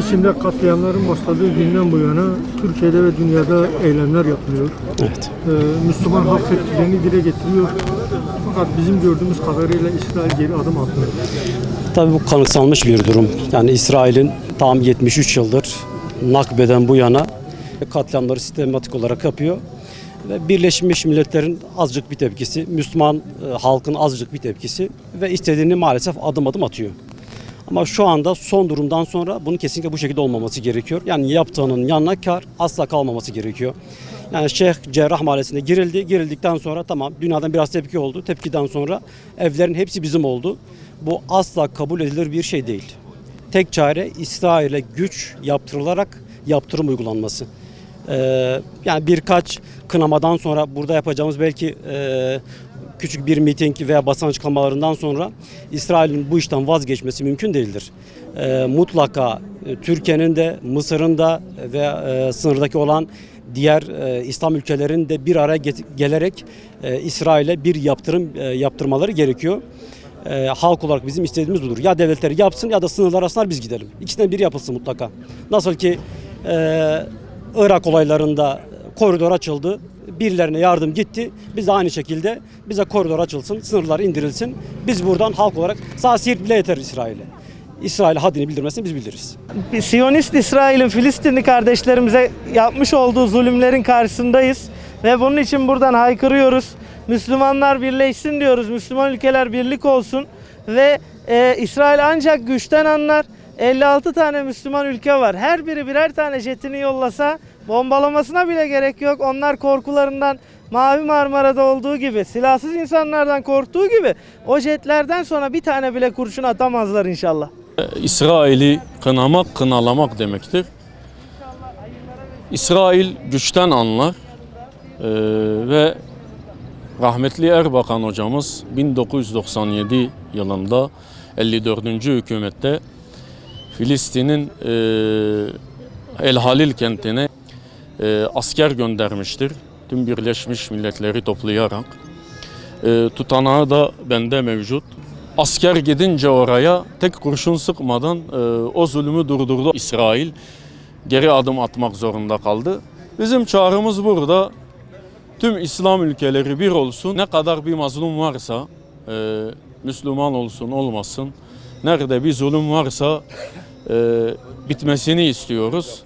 Filistin'de katliamların başladığı günden bu yana Türkiye'de ve dünyada eylemler yapılıyor. Evet. Müslüman halk tepkilerini dile getiriyor. Fakat bizim gördüğümüz kadarıyla İsrail geri adım atmıyor. Tabii bu kanıksanmış bir durum. Yani İsrail'in tam 73 yıldır Nakbe'den bu yana katliamları sistematik olarak yapıyor. Ve Birleşmiş Milletler'in azıcık bir tepkisi, Müslüman halkın azıcık bir tepkisi ve istediğini maalesef adım adım atıyor. Ama şu anda son durumdan sonra bunun kesinlikle bu şekilde olmaması gerekiyor. Yani yaptığının yanına kar asla kalmaması gerekiyor. Yani Şeyh Cerrah Mahallesi'ne girildi. Girildikten sonra tamam dünyadan biraz tepki oldu. Tepkiden sonra evlerin hepsi bizim oldu. Bu asla kabul edilir bir şey değil. Tek çare İsrail'e güç yaptırılarak yaptırım uygulanması. Yani birkaç kınamadan sonra burada yapacağımız belki küçük bir miting veya basın açıklamalarından sonra İsrail'in bu işten vazgeçmesi mümkün değildir. Mutlaka Türkiye'nin de Mısır'ın da ve sınırdaki olan diğer İslam ülkelerinin de bir araya gelerek İsrail'e bir yaptırmaları gerekiyor. Halk olarak bizim istediğimiz budur. Ya devletleri yapsın ya da sınırlar arasında biz gidelim. İkisinden biri yapılsın mutlaka. Nasıl ki Irak olaylarında koridor açıldı, birilerine yardım gitti. Biz de aynı şekilde bize koridor açılsın, sınırlar indirilsin. Biz buradan halk olarak sağ siirt bile yeter İsrail'e. İsrail'e haddini bildirmesini biz bildiririz. Siyonist İsrail'in Filistinli kardeşlerimize yapmış olduğu zulümlerin karşısındayız. Ve bunun için buradan haykırıyoruz. Müslümanlar birleşsin diyoruz. Müslüman ülkeler birlik olsun. Ve İsrail ancak güçten anlar. 56 tane Müslüman ülke var. Her biri birer tane jetini yollasa bombalamasına bile gerek yok. Onlar korkularından Mavi Marmara'da olduğu gibi, silahsız insanlardan korktuğu gibi o jetlerden sonra bir tane bile kurşun atamazlar inşallah. İsrail'i kınamak, kınalamak demektir. İsrail güçten anlar ve rahmetli Erbakan hocamız 1997 yılında 54. hükümette Filistin'in El Halil kentine asker göndermiştir. Tüm Birleşmiş Milletleri toplayarak. Tutanağı da bende mevcut. Asker gidince oraya tek kurşun sıkmadan o zulmü durdurdu İsrail. Geri adım atmak zorunda kaldı. Bizim çağrımız burada. Tüm İslam ülkeleri bir olsun. Ne kadar bir mazlum varsa, Müslüman olsun olmasın, nerede bir zulüm varsa bitmesini istiyoruz.